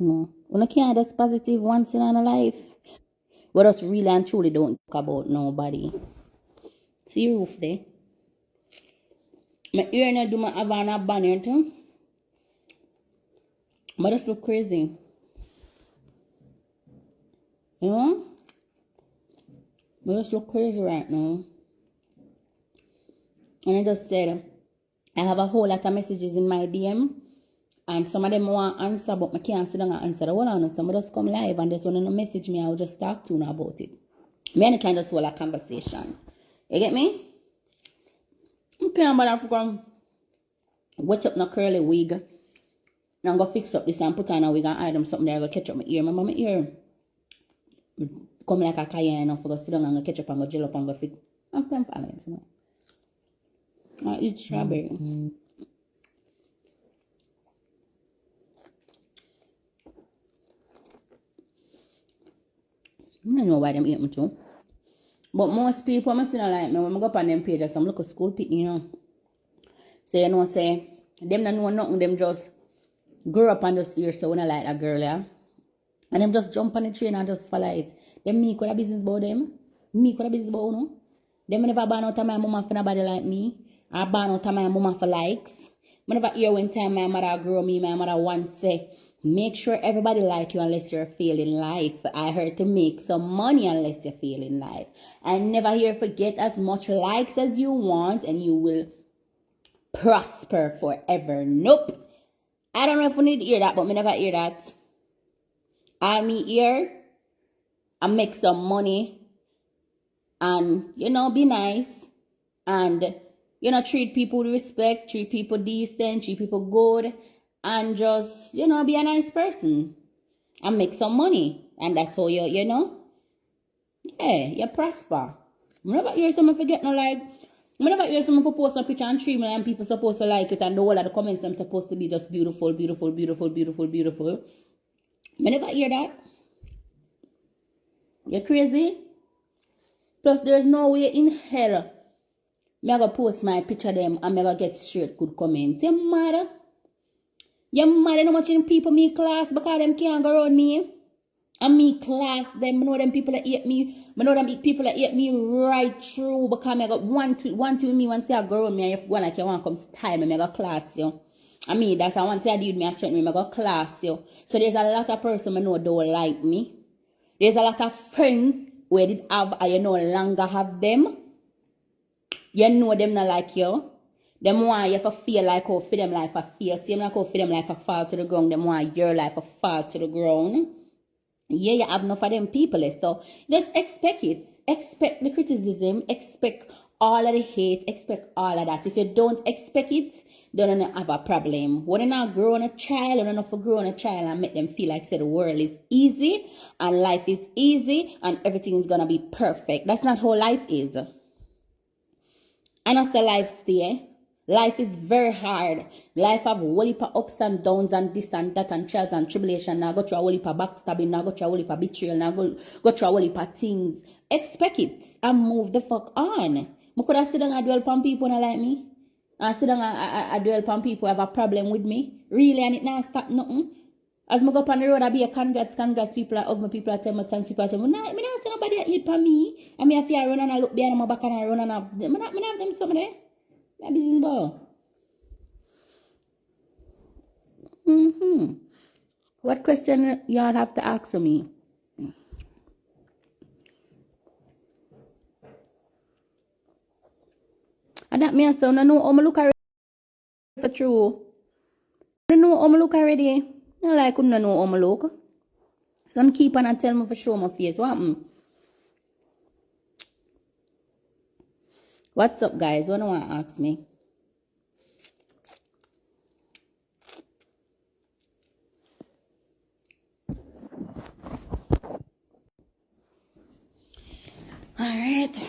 no. When I can't just positive once in a life. We just really and truly don't talk about nobody. See roof there? My ear not do my Havana bonnet. But just look crazy. You know? But just look crazy right now. And I just said, I have a whole lot of messages in my DM. And some of them want to answer, but I can't sit down and answer. The whole on some just come live and just want to message me. I will just talk to you about it. Me and kind of hold a conversation. You get me? I can't bother to wet up my curly wig. And I'm going to fix up this and put on a wig and add them something there. I'm going to catch up my ear. Remember my ear? Come like a cayenne. I'm going to sit down and catch up and go gel up and go fix. I'm time for lives. I eat strawberry. I don't know why them eat me too. But most people, I still like me. When I go up on them pages, I'm looking school picking, you know. So, you know, say, them don't know nothing. Them just grew up on this ear, so when I like a girl, yeah. And them just jump on the train and just follow it. Them me could have business about them. Me could have business about no. Them never ban out of my mama for nobody like me. I ban out of my mama for likes. I never hear one time my mother grow me, my mother once say, make sure everybody like you unless you're failing life. I heard to make some money unless you're failing life. I never hear forget as much likes as you want and you will prosper forever. Nope. I don't know if we need to hear that, but me never hear that. All me hear, I make some money and, you know, be nice and, you know, treat people with respect, treat people decent, treat people good. And just, you know, be a nice person. And make some money. And that's how you know. Yeah, you prosper. I never hear someone forget no like. I never hear someone for post a picture and 3 million people supposed to like it. And the whole of the comments them supposed to be just beautiful, beautiful, beautiful, beautiful, beautiful. I never hear that. You crazy? Plus there's no way in hell me gonna post my picture them and me gonna get straight good comments. You mad? You mad how much in people me class because them can't go around me. And me class them. I know them people that hate me. I know them people that hate me right through because I got one to with me once I go around me and if you like you want to come style me, I got class you. I mean that's why once I did me I straighten me, I got class you. So there's a lot of person I know don't like me. There's a lot of friends where did have and you no longer have them. You know them not like you. Them want you to feel like how for them life a feel. Same like how for them life a fall to the ground. Them want your life a fall to the ground. Yeah, you have enough of them people. So just expect it. Expect the criticism. Expect all of the hate. Expect all of that. If you don't expect it, then you have a problem. When you're not growing a child, or not for growing a child and make them feel like say the world is easy and life is easy and everything is gonna be perfect. That's not how life is. And that's a life stay. Life is very hard. Life have a whole heap of ups and downs and this and that and trials and tribulation. Now go through a whole heap of backstabbing. Now go through a whole heap of betrayal. Now go through a whole heap of things. Expect it and move the fuck on. I could have sit down and dwell upon people not like me. I sit down and dwell upon people who have a problem with me. Really, and it not stop nothing. As I go up on the road, I be a congrats. People are hug me, people are tell me thanks, people are tell me, nah, I don't see nobody that eat for me. I mean, if I run and I look behind my back and I run and I have them some there. That business ball. What question y'all have to ask me? And that means so I know how I look already for true. I know how I look already. I like I know how I look. Some keep on and tell me for show my face. What happened? What's up, guys? What do you want to ask me? Alright.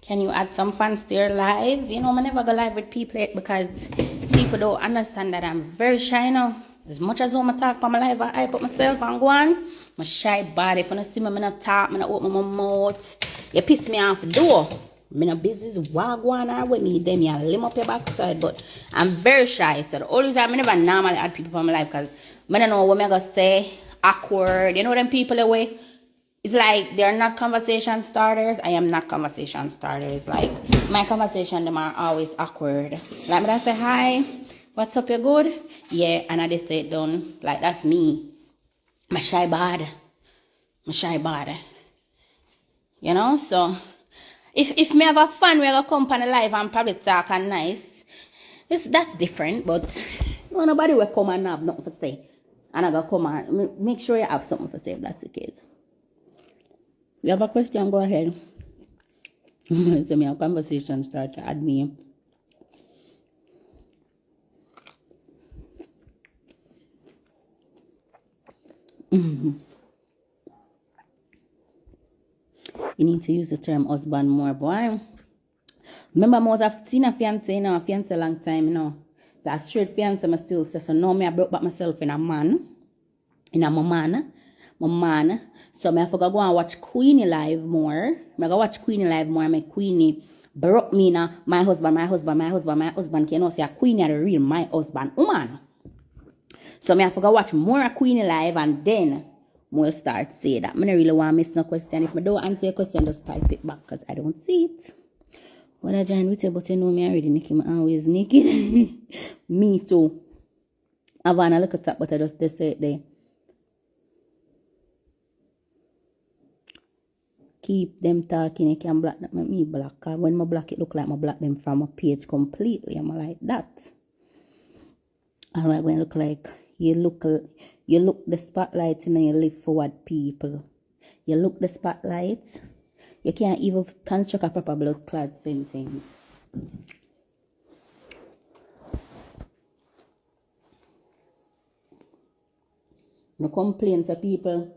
Can you add some fans to your live? You know, I never go live with people yet because people don't understand that I'm very shy now. As much as I talk on my live, I put myself and go on. My shy body. If you don't see me, I don't talk, I don't open my mouth. You piss me off, do. Me no business wagwan or with me, them you limb up your backside, but I'm very shy. So the only time I never normally add people from my life because I don't know what I'm gonna say, awkward, you know them people away. It's like they're not conversation starters. I am not conversation starters. Like my conversation them are always awkward. Like me I say hi, what's up, you good? Yeah, and I just say it done. Like that's me. I'm shy bad. You know, so if me have a fun, we gonna come on the live and probably talk and nice. That's different, but nobody will come and have nothing to say. And I gotta come and make sure you have something to say if that's the case. You have a question, go ahead. So me have conversation start to add me. You need to use the term husband more, boy. Remember, I was seen a fiance, a fiance long time, That straight fiance, I still say, so now I broke back myself in a man. My man. So I forgot go and watch Queenie live more. I go watch Queenie live more. My Queenie broke me now. My husband. Can you know say Queenie are the real my husband woman. So I forgot watch more Queenie live and then we'll start say that. I don't really want to miss no question. If I don't answer your question, just type it back because I don't see it. What I join with you, but you know me already, Nikki. I'm always Nikki. Me too. I want to look at that, but I just say it there. Keep them talking, you can block that, me block. Cause when I block it, look like I block them from a page completely. I'm like that. Alright, when it look like you look the spotlight and you live forward people. You look the spotlight. You can't even construct a proper blood clot sentence. No complaints to people.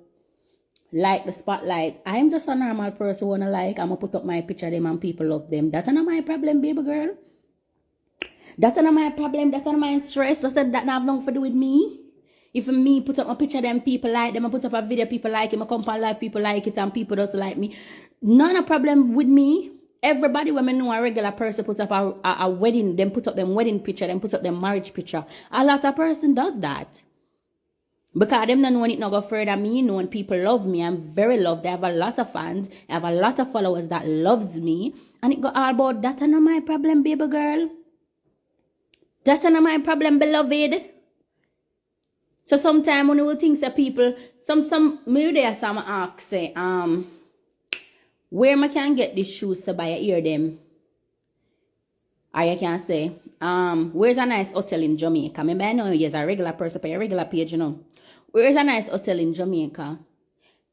Like the spotlight. I'm just a normal person who wanna like. I'm gonna put up my picture of them and people love them. That's not my problem, baby girl. That's not my problem. That's not my stress. That have nothing to do with me. If me put up a picture of them, people like them. I put up a video, people like it. I come on live, people like it, and people just like me. None of problem with me. Everybody when I know a regular person puts up a wedding, then put up them wedding picture, then put up them marriage picture. A lot of person does that. Because them not knowing it not go further me, knowing people love me. I'm very loved. I have a lot of fans. I have a lot of followers that loves me. And it go all about that not my problem, baby girl. That's not my problem, beloved. So sometimes when you think that people, maybe there some ask say, where I can get these shoes to buy, hear them. Or you can say, where's a nice hotel in Jamaica? Maybe I know you're a regular person, but a regular page, Where's a nice hotel in Jamaica?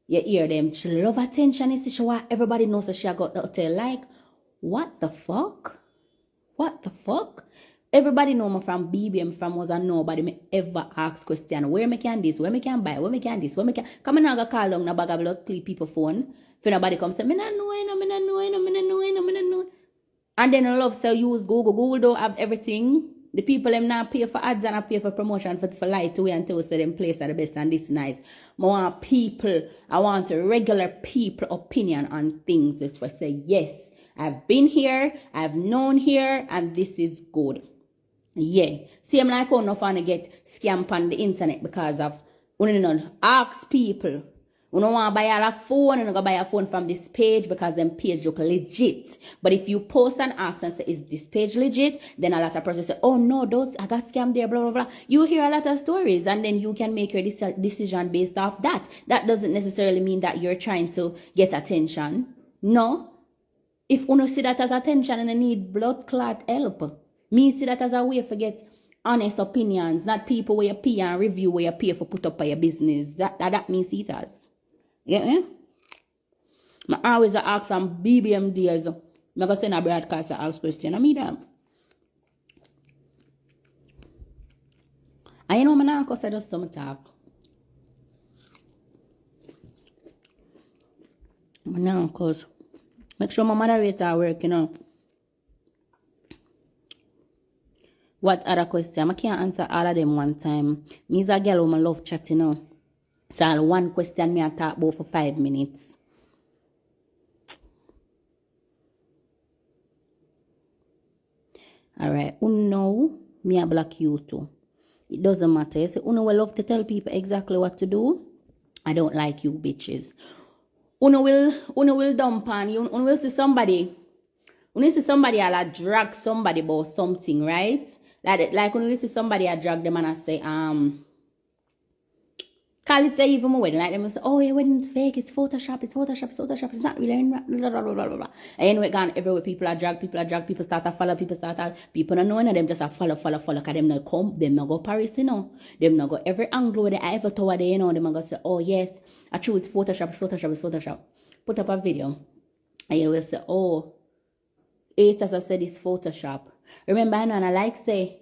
You hear them. She love attention. She want everybody knows that she got the hotel. Like, what the fuck? What the fuck? Everybody know me from BBM, from was a nobody me ever ask question. Where me can this? Where me can buy? Where me can this? Where me can? Come on, I go call down na bag of blood clip people phone. If nobody come say, me not know. And then I love say use Google. Google don't have everything. The people them not pay for ads and I pay for promotion for light away until say them place are the best and this nice. I want a regular people opinion on things. It's for say, yes, I've been here, I've known here, and this is good. Yeah. See, I'm like, no fun to get scammed on the internet because of, ask people. You don't want to buy a phone, you don't buy a phone from this page because them page look legit. But if you post and ask and say, is this page legit? Then a lot of persons say, oh no, I got scammed there, blah, blah, blah. You hear a lot of stories and then you can make your decision based off that. That doesn't necessarily mean that you're trying to get attention. No. If you see that as attention and you need blood clot help, me see that as a way to get honest opinions, not people where you pay and review where you pay for put up by your business. That means it as. Yeah, I always ask from BBM days. I'm going to send a broadcast to ask question. I mean them. And you know, I'm not going to just don't talk. I'm not because make sure my moderator work, What other question? I can't answer all of them one time. Me's a girl who I love chat, So one question me I talk about for 5 minutes. Alright, uno, me a block you too. It doesn't matter. You say, uno will love to tell people exactly what to do. I don't like you bitches. Uno will dump on you. Uno will see somebody. Uno see somebody I'll drag somebody about something, right? Like uno will see somebody I drag them and I say, call it say even my wedding. Like them will say, oh, your wedding's fake, it's Photoshop, it's not really blah, blah, blah, blah, blah. And anyway, gone everywhere, people are drag, people start to follow, people don't know any of them just a follow, cause them not come, them not go Paris, you know. Them not go every angle where the Eiffel Tower there, you know, them not go say, oh yes, I true it's Photoshop. Put up a video. And you will say, oh, it as I said it's Photoshop. Remember, I know, and I like say,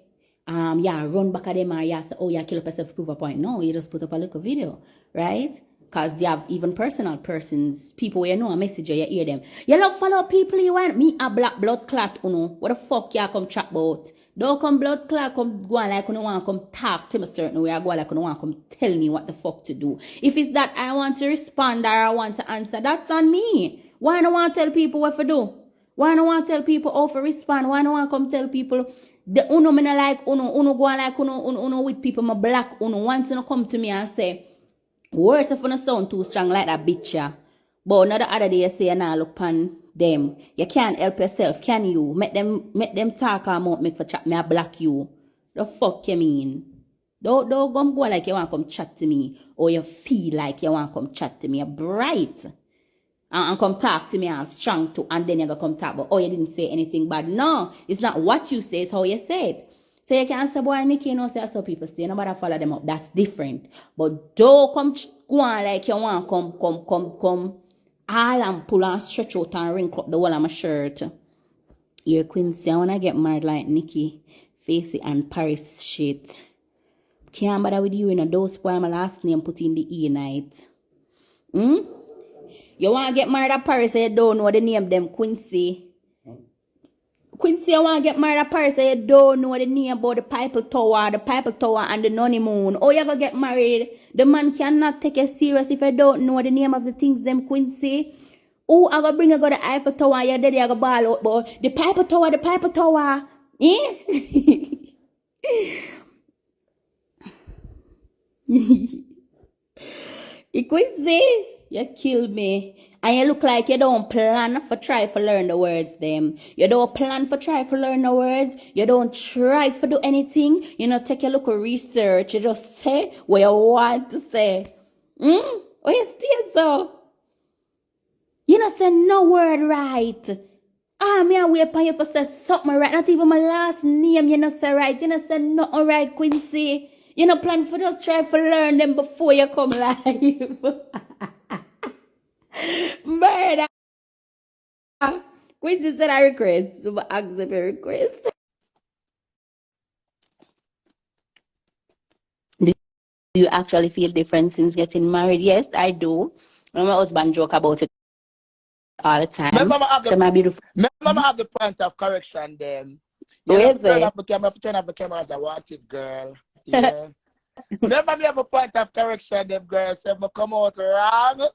run back at them or say, oh, kill up yourself to prove a point. No, you just put up a little video, right? Because you have even personal persons, people where you know a message, you hear them. You love follow people you want. Me a black blood clot, you know. What the fuck you come chat about? Don't come blood clot, come go on like you want to come talk to me certain way. I go like you want to come tell me what the fuck to do. If it's that I want to respond or I want to answer, that's on me. Why don't want to tell people what to do? Why don't want to tell people how to respond? Why don't want to come tell people the uno me not like uno go on like uno with people my black uno once you come to me and say worse if you sound too strong like that bitch ya. But another other day you say you nah look pan them. You can't help yourself, can you? Make them talk about make for chat me a black you. The fuck you mean? Don't go like you want to come chat to me or you feel like you want to come chat to me. You're bright. And come talk to me and strong too, and then you're going to come talk about, oh, you didn't say anything bad. No, it's not what you say, it's how you say it. So you can say, boy, Nikki, you know, say that's how people stay. Nobody follow them up. That's different. But don't come go on like you want come all and pull and stretch out and wrinkle up the whole of my shirt. You're Quincy, I want to get married like Nikki, Facey and Paris shit. Can't bother with you, you know, those spoil my last name put in the E night. You want to get married at Paris, you don't know the name them, Quincy. Quincy, you want to get married at Paris, you don't know the name about the Piper Tower and the honeymoon. Oh, you going to get married. The man cannot take you serious if you don't know the name of the things them, Quincy. Oh, I going to bring you to the Eiffel Tower, you're dead, you going to ball out, boy. The Piper Tower. Quincy, you kill me. And you look like you don't plan for try for learn the words them. You don't plan for try for learn the words. You don't try for do anything. You know, take a look at research. You just say what you want to say. What you still so? You know, say no word right. Me I wait for you for say something right. Not even my last name, you know, say right. You know, say nothing right, Quincy. You know, plan for just try for learn them before you come live. Murder. Quincy said I request. So I accept a request. Do you actually feel different since getting married? Yes, I do. My husband joke about it all the time. Remember, I have the point of correction then. You know, turn off the camera as I want it, girl. Yeah. Remember me have a point of correction, them girls. If I come out wrong,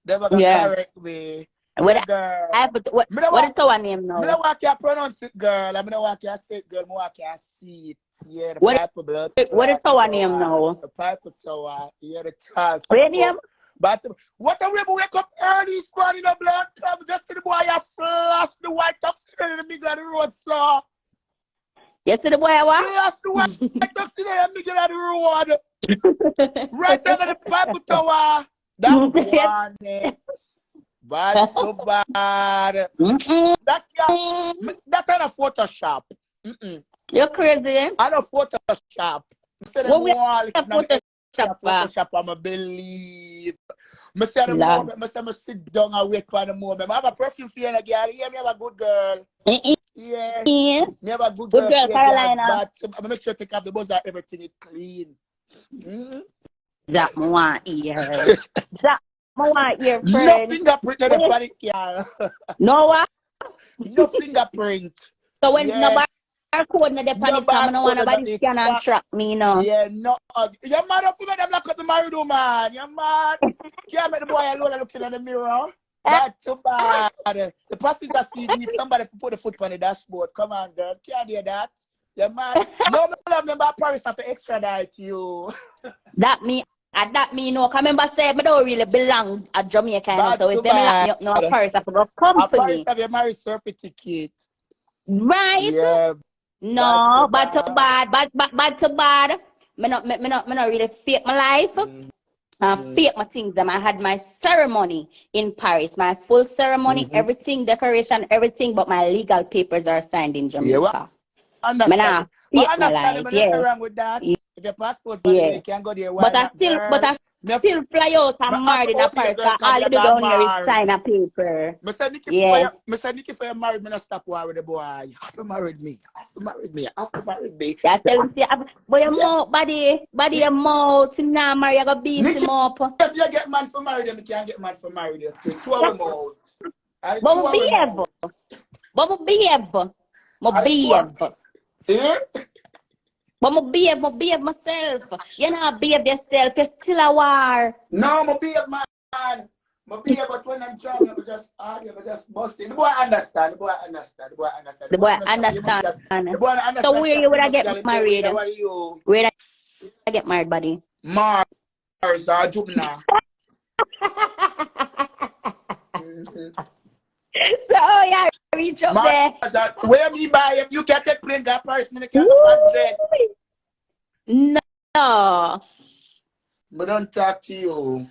they will correct me. What is our name now? I don't want you to pronounce it, girl. I don't want you to say it, girl. I want you to see it. Yeah, the Piper blood. What is our name now? The Piper Tower. Yeah, the child. What name? But what a way we wake up early, squad in the blood club. Just to the boy, I flash the white up in the middle of the road, so. Yes, to the boy, what? Flash the white up in the middle of the road. Right under the Piper Tower. That one. Bad, so bad. That kind of Photoshop. You're crazy. I know Photoshop. Instead of wall, Photoshop, I'm a believe. I say the moment, I sit down and wait for the moment. I have a perfume for you, girl. Yeah, me have a good girl. Yeah. Me have a good girl, Carolina. But I make sure to take off the buzz that everything is clean. That one ear. That one ear, friend. No fingerprint in the body, girl. No what? No fingerprint. So when nobody code in the panic, I don't want nobody scan and track me, no. Yeah, no. You're mad up with them like the married woman. You're mad. Can't make the boy alone looking in the mirror. Not too bad. The passenger seat need somebody to put the foot on the dashboard. Come on, girl. Can't hear that. You're mad. No, I remember Paris have to extradite you. That me no. Cause remember say I don't really belong at Jamaica, you know, so if them lock me up no Paris have to go come for Paris me. have your marriage certificate. Right? Yeah. No, bad to bad. Me not really fake my life. Fake my things. I had my ceremony in Paris, my full ceremony, everything, decoration, everything, but my legal papers are signed in Jamaica. Yeah, well, understand. Fake But my understand, life. nothing wrong with that. If your passport valid, you can go there. Why But I not, girl? still fly out and married in a Paris. Cause all you do down here is sign a paper. Mr. Nikki, for your married, me not stop war with the boy. You have to marry me. You have to marry me. Yeah, tell him, say, boy, your mouth, body, your mouth, him now marry, you go beat him up. If you get man for married, you can't get man for married. Two our mouth. But we behave. Yeah? But I behave myself. You know, behave yourself. You're still a war. No, I behave, man. I behave, but when I'm drunk, I just bust it. The boy understand. The boy understand. So where you would I get married? Where I get married, buddy? Mars or Jubna. So yeah, reach up there. Where me buy it? You can take plane that price, me can't go No. But don't talk to you.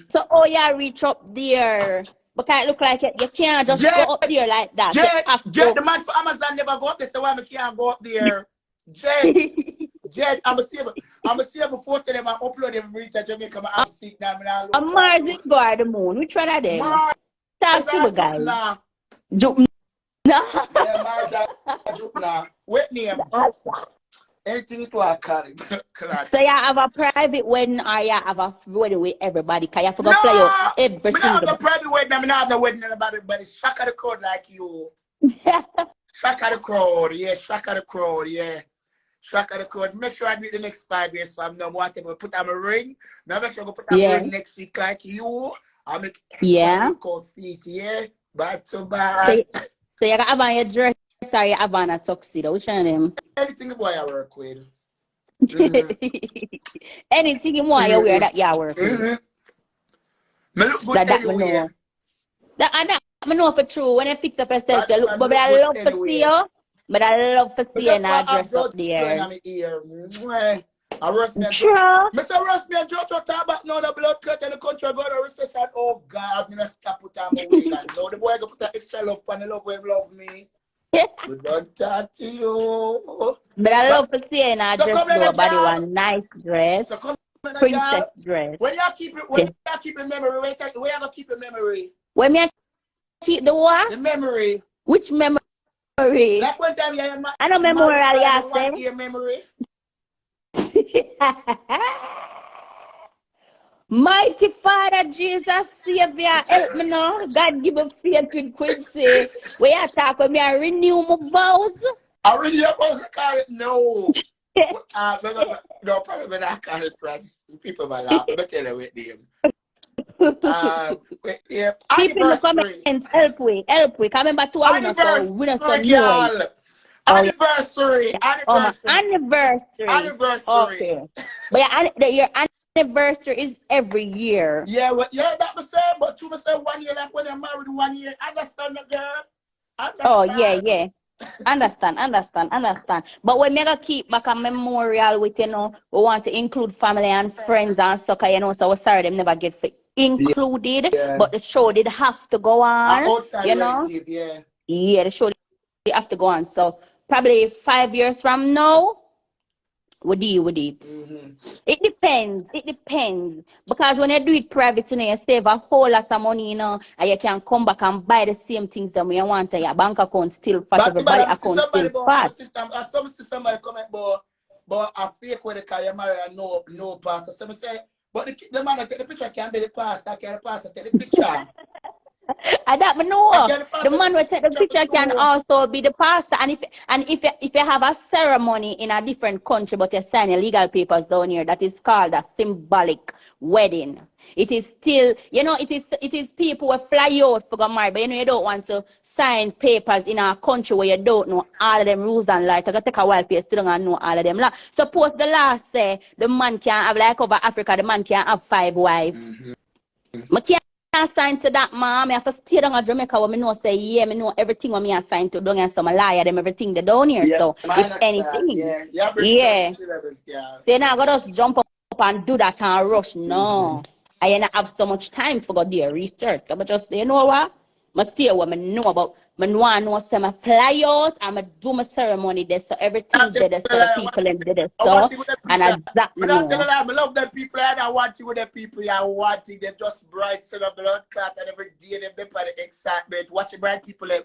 So yeah, reach up there. Because it look like you can't just go up there like that. Jet, the man for Amazon never go up there, so why me can't go up there? Jet, I'm a see before to them and upload them reach at Jamaica. I'm sick now. I'm Mars is go at the moon. Which one are they? Talk to the guy. Jupna. Yeah, Mars Jupna. What name? Anything to a carry. So you have a private wedding or you have a wedding with everybody? Because you forgot to play out every single. I have a private wedding. I have no wedding with everybody. Shock of the crowd like you. Shock of the crowd. Yeah, shock of the crowd. Yeah. Shock of the crowd. Make sure I do it the next 5 years from now. Whatever. Put on a ring. Now make sure I put on a ring next week like you. I'll make cold feet. Yeah. Bad to bad. So you have on your dress or you have on a tuxedo. Which one of them? Anything the boy I work with. Anything you want you wear that you work with. Me look good anyway. I know for true. When you fix up yourself, you look, but I love to see you. But I love to see you and I dress up there. I roast me a joke. Mr. Roast me a joke to talk about now the blood clot in the country go to recession. Oh God, I'm gonna stop put on my wig. Now the boy go put an extra love on the love when love me. We don't talk to you. But I love to see you and I dress nobody one nice dress. So princess dress. When you keep it, when you keep a memory, where you gonna keep a memory? When you keep the what? The memory. Which memory? Like one time you had I know memorial, yeah, say. Your memory. Mighty Father Jesus Savior, help me now. God give a faith with Quincy. We are talking with me and renew my vows. I renew your vows, I call it no. No, probably not call it right. People might laugh. Let me tell you with them. People in the comments, help we. Coming back to our anniversary. Okay. But your anniversary is every year. Yeah, well, yeah, that was saying, but you must say 1 year, like when you're married 1 year. Understand the girl? Oh, yeah. Understand. But when we keep back a memorial with, you know, we want to include family and friends and such, you know, so we're sorry them never get included, but the show did have to go on, you know? Yeah, the show did have to go on. So probably 5 years from now, we deal with it. It depends. Because when you do it private, you know, you save a whole lot of money, you know, and you can come back and buy the same things that you want. Your bank account still fat, everybody account still fat. Some somebody comment but I fake when the car you marry and no pastor. So I say, but the man that take the picture can't be the pastor, can the pastor take the picture. And that me know. The man who take the picture can also be the pastor. And if you have a ceremony in a different country, but you sign your legal papers down here, that is called a symbolic wedding. It is still, it is people who fly out for get married, but you don't want to sign papers in a country where you don't know all of them rules and laws. It's going to take a while for you still don't know all of them. Suppose the law say the man can have, like over Africa, the man can have 5 wives. I can't sign to that, man. I have to stay down in Jamaica where I know say, yeah, I know everything what I sign to. Don't have some liar them everything they down here. So if anything, So now I got us jump up and do that and rush. No. I ain't have so much time for go there research. But just you know what? I stay what I know about. I know some I fly out and I do my ceremony there. So everything there, so the people and there. So and exactly. I love them people and I want you with the people. I want them just bright son of blood clot and every day them for the excitement. Watch the bright people them.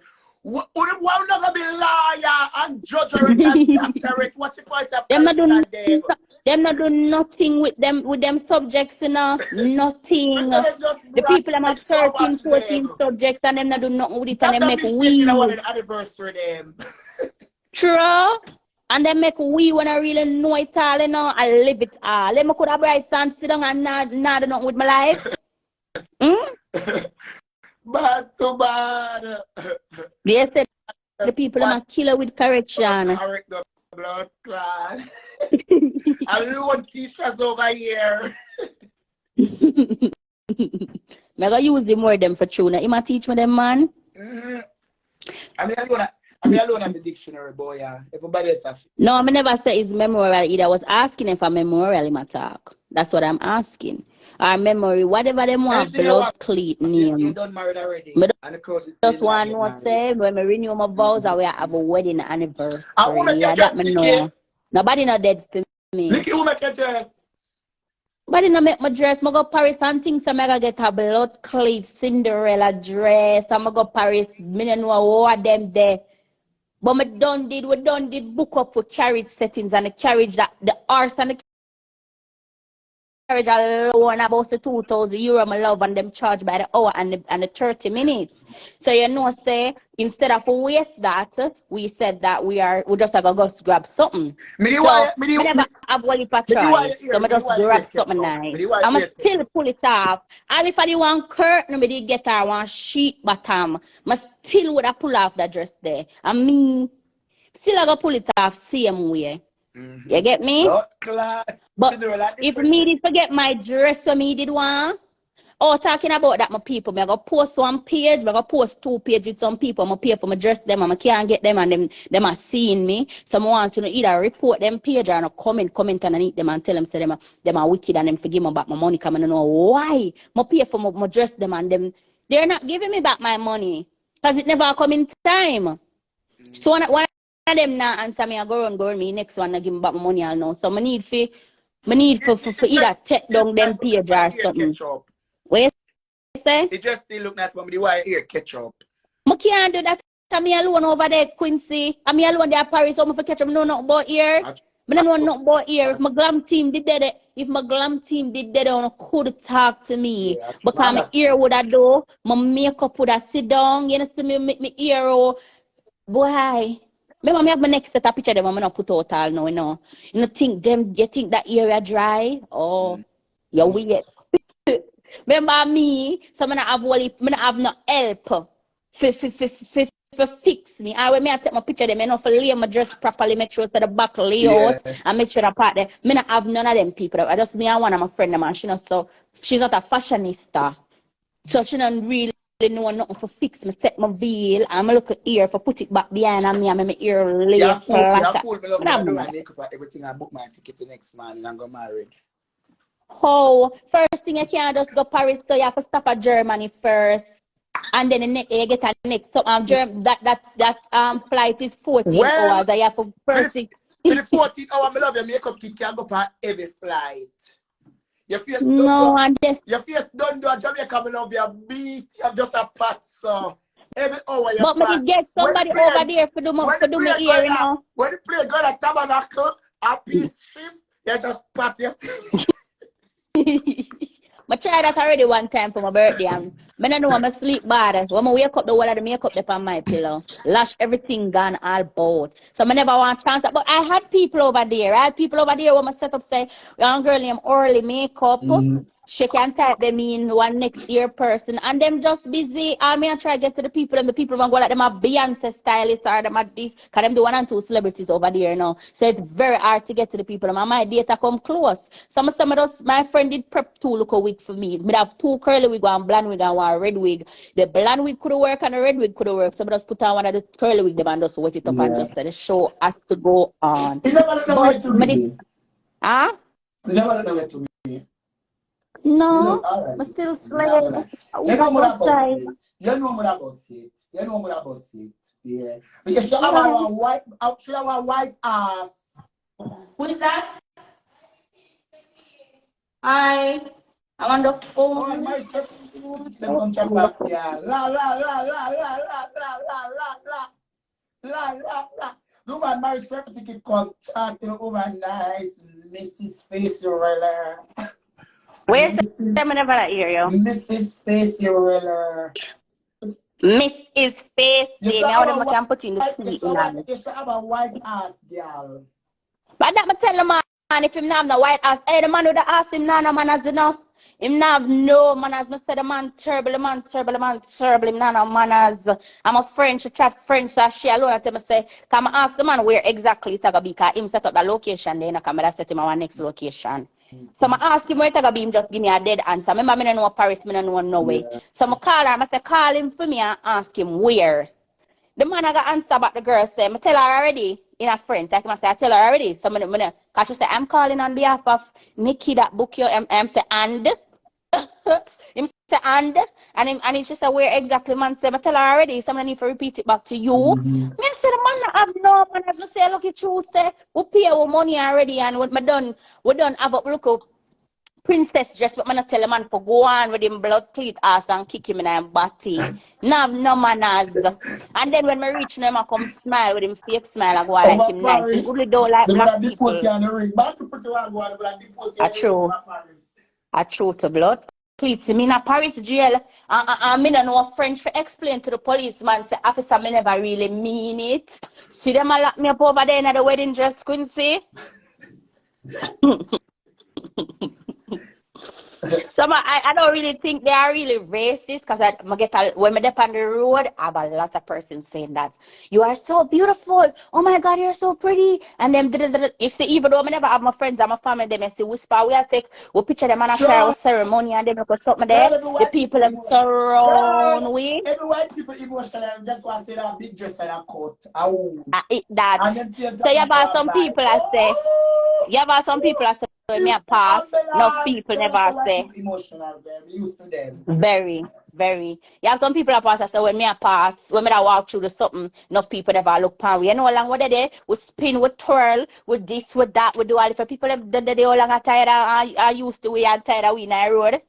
Why not gonna be liar and judge and doctor it? What's the point of them not do nothing with them subjects, nothing. The people them have 13, 14 subjects and them not do nothing with it and they make we. True. And they make we when I really know it all, I live it all. Let me could have bright and sit down and not do nothing with my life. Bad to bad. They said the people are killer with correction. Correct the blood clot. I load teachers over here. I'm gonna use the more them for tuna. You might teach me them, man. I mean alone on the dictionary, boy. Everybody else. No, I never say it's memorial either. I was asking if a memorial in my talk. That's what I'm asking. Our memory, whatever them want, blood cleat name. You done married already. Just one more say when we renew my vows, I will have a wedding anniversary. Yeah, that me know. Nobody not dead for me. Nikki, who make your dress? Nobody not make my dress. I go Paris and things. So I go get a blood cleat Cinderella dress. I'm go Paris. Me don't know what them there. But we done did book up with carriage settings and the carriage that the horse and the carriage alone about the €2,000 my love and them charge by the hour and the 30 minutes. So say instead of waste that, we said that we just go grab something. We never have one for choice. So I just grab something nice. I'ma still pull it off. And if I did one curtain, I did get her one sheet bottom, I still would have pull off the dress there. And me still I go pull it off same way. You get me? But if me did forget my dress, so me did one. Oh, talking about that, my people, I go post one page, I go post 2 pages with some people. I pay for my dress them, and I can't get them, and them are seeing me. So I want to either report them page or comment underneath them and tell them, say them are wicked and them forgive me back my money. Come and know why. I pay for my dress them and them. They're not giving me back my money because it never come in time. So one of them now answer me, I go run me next one, I give me back my money all now. So I need for either take down them page or something. What you say? It just still look nice for me. Why here ketchup? I can't do that. I'm alone over there, Quincy. I'm alone there, Paris. So I catch them. No, not about here. I don't know nothing about here. If my glam team did that, I could talk to me. Yeah, because my ear would have do, my makeup would have sit down. You know, see me make my ear. Boy. Remember, I have my next set of picture them. I'm not put out all now. You think that area dry? Oh, you're weird. Remember me? So I have no help for fix me. I when I take my picture them, I for lay my dress properly, make sure to the back layout and make sure the part there. I don't have none of them people. I just me and one of my friend them, and she's not a fashionista, so she don't really know nothing for fix me, set my veil, and I look at ear for put it back behind and me and my ear lay flat. I do my makeup and everything. I book my ticket the next morning and go married. Oh, first thing you can't just go Paris, so you have to stop at Germany first, and then you get a next. So that flight is 14 hours. You have to first thing. For the 14 hour, I love your makeup kit can go for every flight. Your face your face don't do a Jamaica, I love your beat. You have just a pat so every hour you. But me get somebody over there for do my ear, you know. When the play go to Tabernacle, a peace shift, you just pat your. I I tried that already one time for my birthday and I don't know I'm asleep bad. When I wake up, the whole of the makeup up on my pillow. Lash, everything gone all both. So I never want chance. But I had people over there. I had people over there when I set up say, young girl named early makeup. She can type them in one next year person and them just busy. I mean I try to get to the people and the people want to go like them a Beyonce stylist or them at this because them do 1 and 2 celebrities over there now. So it's very hard to get to the people and my data come close. Some of those my friend did prep 2 look a wig for me. Me have 2 curly wig, one blonde wig and one red wig. The blonde wig could work and the red wig could work. Some of us put on one of the curly wig them and just wet it up and just say the show has to go on. You never know where to be. Huh? You never know where to be. No, right. I'm still You know what outside. You know what about it. You know what about it. Yeah. But you should have a white ass. Who is that? I'm on the phone. Oh, my son. Them come check back. Yeah. La la la la la la la la la la la la. No man, my certificate called talking over nice Mrs. Facial. Where's the never that hear you? Mrs. Facial. Mrs. Face. Now them can put in the sleep in. You should have a white ass, girl. But that me tell the man if him not have no white ass, hey the man would ask him no manners enough. Him not have no manners. Me say the man terrible, him not no manners. I'm a French, she chat French, so she alone I tell me say, come ask the man where exactly it's gonna be, cause him set up the location then I come and set him our next location. So I ask him where it's gonna be, him just give me a dead answer. Remember I don't know Paris, I don't know no way. So I call her, I say call him for me and ask him where. The man I got answer back the girl say, I tell her already in a friend. So I say, I tell her already. So cause she say, I'm calling on behalf of Nikki that book you. I'm say, and? Him say, and he just say, where exactly, man? Say, I tell her already. So I need to repeat it back to you. Me say, the man not have no man. As I say, look, at you say, we pay our money already. And what we done have up, look up. Princess dress, but man tell the man for go on with him blood cleat ass and kick him in his body. No manners. And then when I reach him, I come smile with him fake smile and go like him nice. He really don't like black people. I true to blood. Cleats me in a Paris jail. I don't know French for explain to the policeman. Say, officer, me never really mean it. See them a lock me up over there in the wedding dress, Quincy. So I don't really think they are really racist because when I get on the road, I have a lot of persons saying that you are so beautiful. Oh my God, you're so pretty. And then if see, even though I never have my friends and my family, they may say whisper. We picture them on a prayer ceremony and them look something there. The people them surround we. Every white people emotional just want to say that big dress and a coat. So you have some people I say. When me a pass, enough people never say. Emotional, them used to them. Very, very. You have some people that pass. I say when me a pass, when me I walk through the something, enough people never look pan. You know how long what they do? We spin, we twirl, with this, with that, we do all different people. They all long tired. I used to we and tired. We in the road.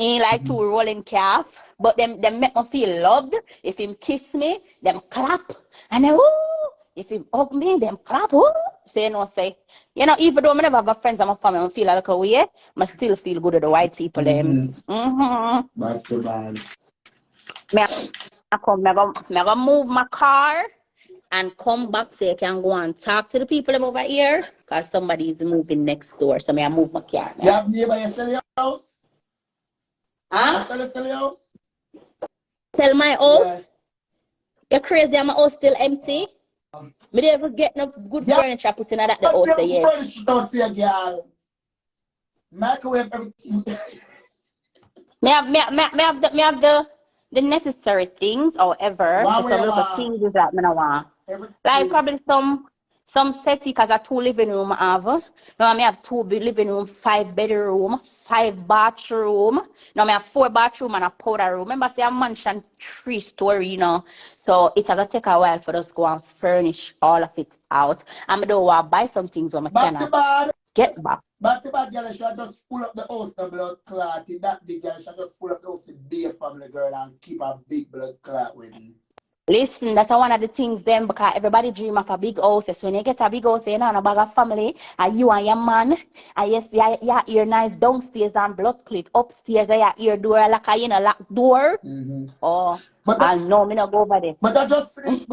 Ain't like two rolling calf, but them make me feel loved. If him kiss me, them clap, and then woo. If him hug me, them clap. Woo. Say no, say. You know, even though I never have friends and my family, I feel like a way, I still feel good with the white people. Back to bad. I go move my car and come back so you can go and talk to the people over here because somebody is moving next door. So I move my car. You have neighbor you sell your house? Huh? Sell your house? Sell my house? Yeah. You're crazy, my house still empty? Me never get enough good furniture put in that the house there yet. Furniture out for you, girl. Microwave everything. Me have the necessary things, however, some little things that me don't want. Like probably some settee because I 2 living room I have. Now I have 2 living room, 5 bedroom, 5 bathroom. Now I have 4 bathroom and a powder room. Remember, say a mansion 3 story, you know. So it's gonna take a while for us to go and furnish all of it out. And I don't want to buy some things when I cannot get back. Back to bad, girl, should just pull up the house, the blood clot. If that big girl should just pull up the house, be a family girl and keep a big blood clot with me. Listen, that's one of the things them because everybody dream of a big house. So when you get a big house, you know, and a bag of family, and you and your man, and yes, you hear nice downstairs and blood clit. Upstairs, you hear door like a lock door. Oh, I know me not go over there. But I just for the,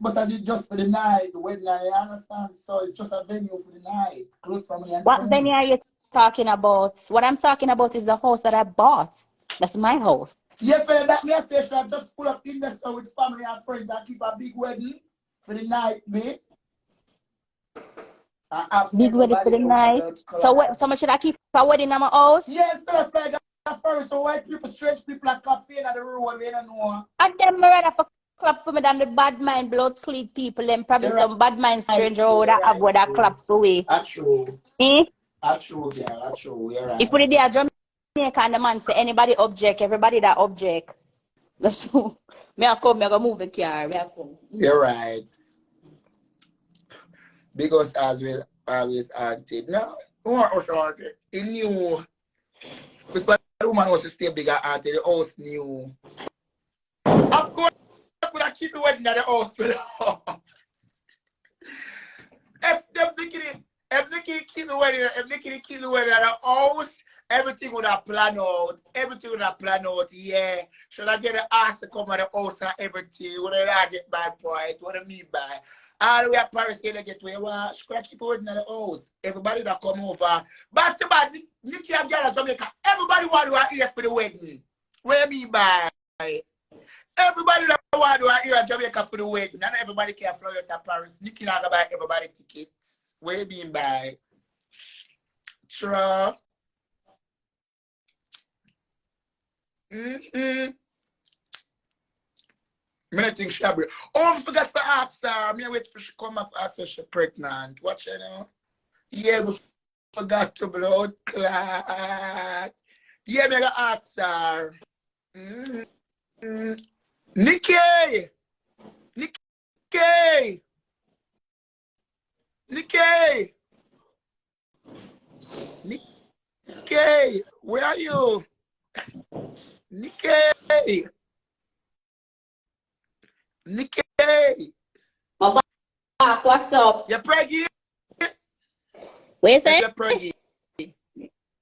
but I did just for the night, the wedding night, you understand? So it's just a venue for the night. Close family and What friends. venue are you talking about? What I'm talking about is the house that I bought. That's my house. Yes, sir, that me I say should I just pull up in there so with family and friends and keep a big wedding for the night, me. Big wedding for the night. So what? So much should I keep a wedding in my house? Yes, sir, that's like first. So white people, strange people are cafe in the road, they don't know. And them rather for clap for me than the bad mind, blood clean people. Them probably some bad mind stranger that have what that clap for we. That's true. Eh? That's true, yeah, that's true. You're right. If we did a Jamaica and the man say anybody object, everybody that object. That's so. Me I come, me I go move the car. Me I come. You're right. Because as well, always auntie. Now, he knew. Because the woman was to stay bigger auntie, the house knew. Of course, I could have keep the wedding at the house. If Nikki keep the wedding at the house, everything would have planned out. Yeah. Should I get the ass to come at the house and everything? Would I get bad point? What I mean by all the way at Paris, they get where you should I keep the wedding at the house? Everybody that come over. Back to back, Nikki and girl at Jamaica. Everybody want to hear for the wedding. What I mean by everybody that want to hear at Jamaica for the wedding. Not everybody can fly out to Paris. Nikki not buy everybody tickets. What you mean by? True. I think she be. Oh, I forgot to ask her. Me wait for she come up after she pregnant. What you know? Yeah, we forgot to blood clot. Yeah, me gonna ask her. Nikki! Nikki! Nikki! Nikki! Where are you? Nikki! Nikki! My back, what's up? You're pregnant? What you say? You're pregnant.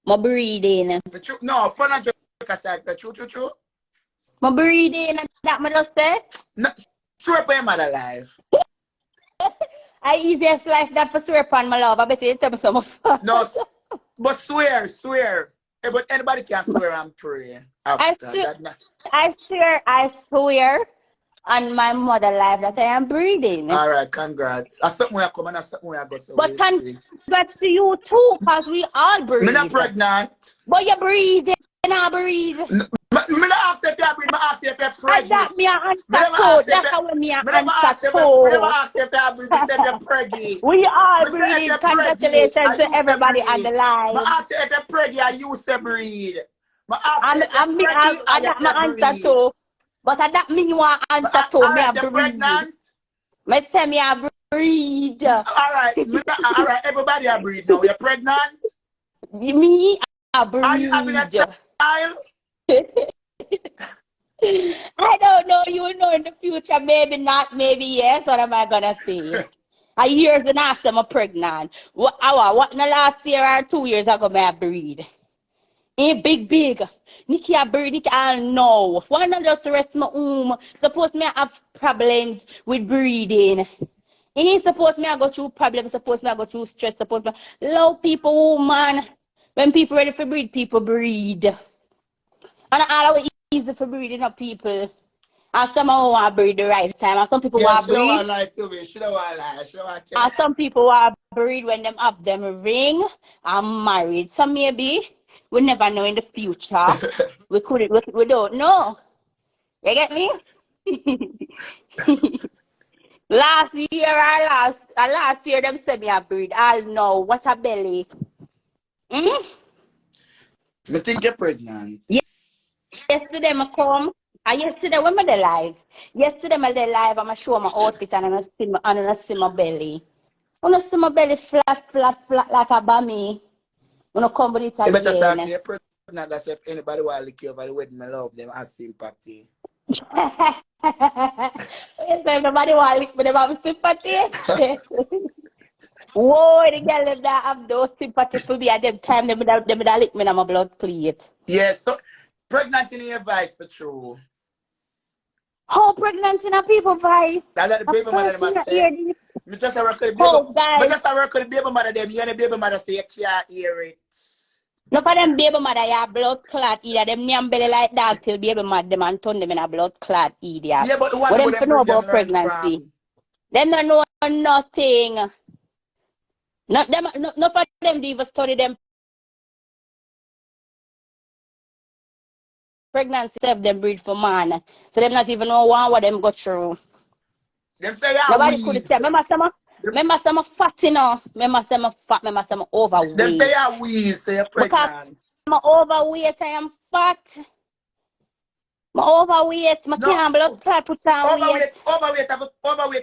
My breathing. No, for not just like the true. My breathing, that me just say? No, swear by your mother life. I easiest life that for swear upon my love. I bet you tell me some of No, but swear. Hey, but anybody can swear and pray. I swear on my mother life that I am breathing. All right, congrats. That's something we are coming, that's something we are going to but congrats to you too, because we all breathe. I'm not pregnant. But you breathe, and I breathe. I'm not asking if you breathe, I'm asking if you're pregnant. That me answer too. That's how me answer too. I never asked if you breathe, I said you're pregnant. We all breathing. Congratulations to everybody on the line. I asked if you're pregnant, you say breathe. I got my answer too. But I don't mean you want answer to me. I'm pregnant. I say me I breathe. All right, everybody I breathe now. You're pregnant? Me I breathe. Are you having a child? I don't know. You will know in the future. Maybe not. Maybe yes. What am I gonna say? A years and after I'm pregnant. What in the last year or 2 years ago I breathe? Ain't big. Nikki, I breathe. Nikki, I know. Why not just rest my home? Suppose me I have problems with breathing. Ain't suppose me I go through problems. Suppose me I go through stress. Suppose me love people, woman. When people ready for breathe, people breathe. And all the way easy for breathing up people. And some want to breathe the right time. And some people want to breathe. And some people want to breathe when them have them ring and married. So maybe we never know in the future. we don't know. You get me? last year them said me I breathe. I'll know what a belly. I think you're pregnant. Yesterday I come. Yesterday when I live. Yesterday I live. I'm show my outfit and I see my belly. When I see my belly flat like a bummy. When I come with it again. You better talk to your pregnant. That's if anybody want to lick you over the wedding, I love them. I sympathy. Yes, everybody want to lick me, them have sympathy. Whoa, the girl them that have those sympathy for me at them time, them that lick me in my blood clot. Yes, so pregnant in your vice for true. How pregnant in a people vice? That's what the baby mother them a say. Me just a work with the baby. Guys. Me just a work with the baby mother them. You and the baby mother say you can't hear it. No for them baby mother ya blood clot either. Them name belly like that till baby mother them and turn them in a blood clot idiot. Yeah, but the one what who them know about pregnancy? From. Them don't know nothing. No for them to even study them pregnancy self them breed for man. So them not even know what them go through. Them say nobody could say. Remember some fat, you know. Remember some fat. Remember some overweight. Them say you're weak, say you're pregnant. Because I'm overweight, I am fat. I'm overweight. I can't blood clot put on weight. Overweight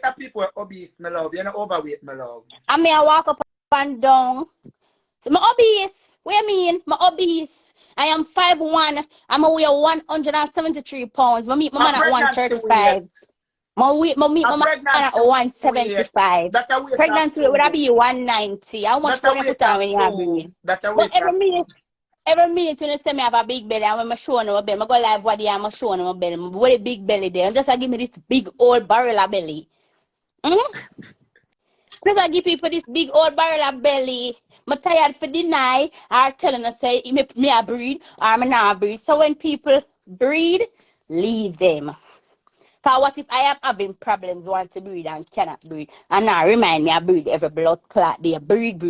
of people are obese, my love. You're not overweight, my love. I mean, I walk up and down. So I'm obese. What do you mean? I'm obese. I am 5'1". I'm a weigh 173 pounds. I meet my man at 135. My meet my man at 175. Pregnancy weight would I be 190. How much money put on when you have baby? But every minute when you say me have a big belly, and when I show them my belly, I go live what day I'm showing them my belly. What a big belly there. And just give me this big old barrel of belly. Just I give people this big old barrel of belly. I'm tired for deny or telling us say me a breed or I'm not breed. So when people breed, leave them. Because what if I am having problems want to breed and cannot breed? And now remind me I breed every blood clot there. Breed.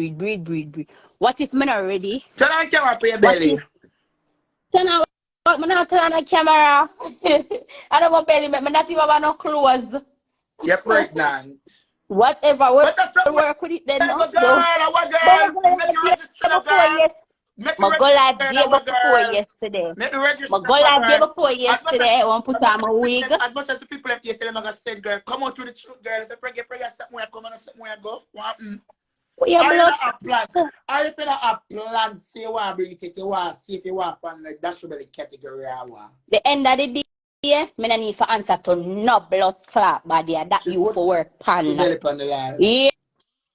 What if I'm not ready? Turn on camera for your belly. Turn on I'm not turn on the camera. I don't want belly, I'm not even have no clothes. You're pregnant. Whatever. Work with it then. Girl, make you register the girl. My go live day before yesterday. My go live day before yesterday. I want to put on my wig. As much as the people have here, tell them I said, girl, come out to the truth, girl. If you pray, something come and something go. I feel a plan. Say you want to bring it. You want to see if you want to find that should be the category I want. The end of the day. Yeah, me no need for answer to no blood clot body. That you for work pan. Yeah,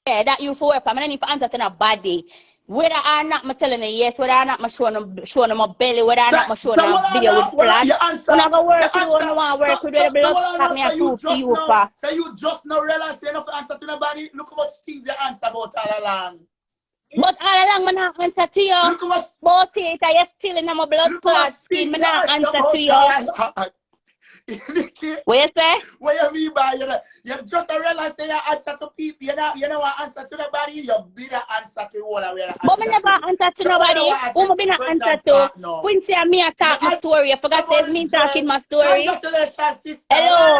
that you for work pan. Me no need for answer to no body. Whether or not me telling you yes, whether or not me showing them my belly, whether or not me showing them a video with flash. When I go work with you, when I want to work with the blood clot, me a prove to you for. So you just now realize you don't answer to nobody. Look how much things you answer about all along. But all along, I not answer to you. Look how much. But it, I still in my blood clot skin. I not answer to you. Nikki, what you say? What you mean by you just realize you answer to people, you know what answer to nobody, you be the answer to all the way. But me never answer to nobody. Who me not answer to? Quincy and me talk my story. I forgot to me talking my story. Congratulations, sister. Hello.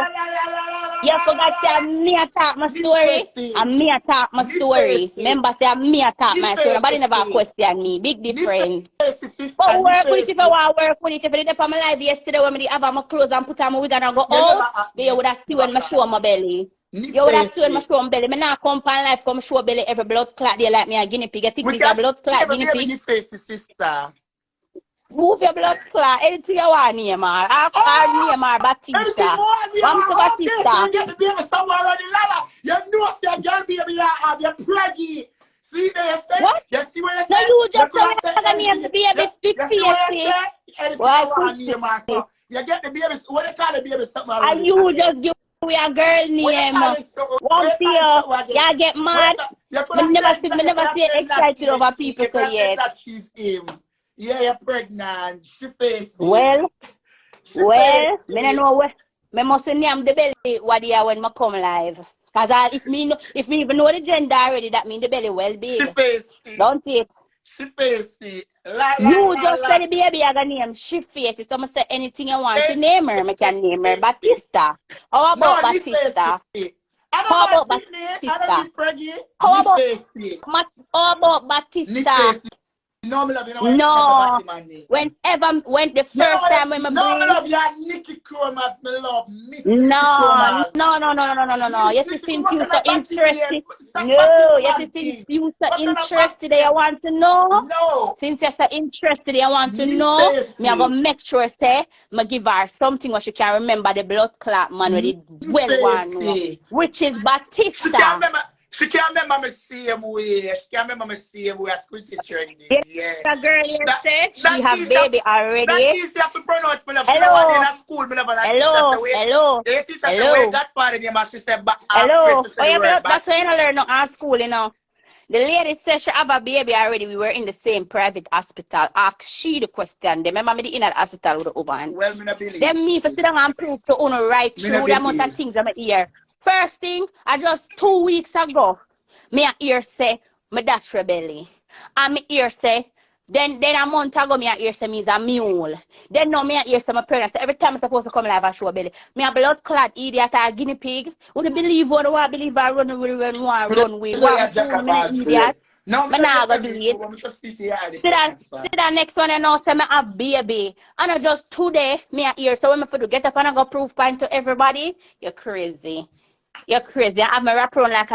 You forgot to me talk my story. And me talk my story. Remember say me talk my story. Nobody never question me. Big difference. But work with it if I want to work with it. If I did for my life yesterday when I have my clothes and put on my wig and I go out, then you would have seen when I show my belly. You would have seen when I show my belly. I not come on life, come show belly every blood clot there like me a guinea pig. I think it's a blood clot guinea pig. Sister. Move your blood clot. Anything you want name her. I'll name her Batista. I'm to Batista. You get the baby somewhere on the ladder. You know say girl baby you have your preggy. See there, say? What? You see what you say? No, you just don't have name the baby big face. You get the baby, what they call the baby something already. And you just give me a girl name. One you get mad. Me never see excited over people so yet. She's him. Yeah, you're pregnant. She face well, me don't know where. Me must name the belly what year when me come live. Cause if me even know the gender already, that mean the belly well big. She face don't it? She face it. You just say the baby I gonna name she face it. So I say anything you want to name her, I can name her Batista. How about Batista? How about Batista? How about Batista? No, me love you. No, No. When the first time when my no, me brain. love you. Nikki chromazz. Me love Miss Nikki No. chromazz. Yes, Miss since Nikki, you what so kind of batty there? interested. Stop batty No, yes, since panty. you so What kind of batty interested, I there? want to know. No. Since you're so interested, I want to Miss know. Me I Stacy. gonna make sure say, me give her something what she can remember the blood clot man with Miss it well one know, Stacy. which is She can't Batista. remember. She can't remember me same way. She can't remember me same way as Quincy trending. Yeah. The girl here said she That have easy. That baby already. easy to pronounce. Me love. She never Hello, in a school. Me never a teacher say hello, wait. hello, The teacher say wait. hello, Godfather name. And she said but afraid hello. to Oh say the yeah, word but that's why you Batty. don't learn no at school, you know. The lady said she have a baby already. We were in the same private hospital. Ask she the question. They remember me in the hospital with the woman. Well, me not believe. Then me for sit down and prove to uno right Me not through the amount of believe. things I'm hear. First thing, I just 2 weeks ago, me a hear say me dash rebelly. And me hear say, then a month ago me a hear say me is a mule. Then now me a hear say my parents, every time I'm supposed to come live and show belly. Me a blood clot idiot or guinea pig. Would you believe what I believe I run with when I run with? What me fool, me an idiot. No, me Me not nah go get do them it. too, but me just see the See that next one and now say me have baby. And I just today me a hear. So when me for to get up and I go proof point to everybody, you're crazy. You're crazy. I have my wrap around like a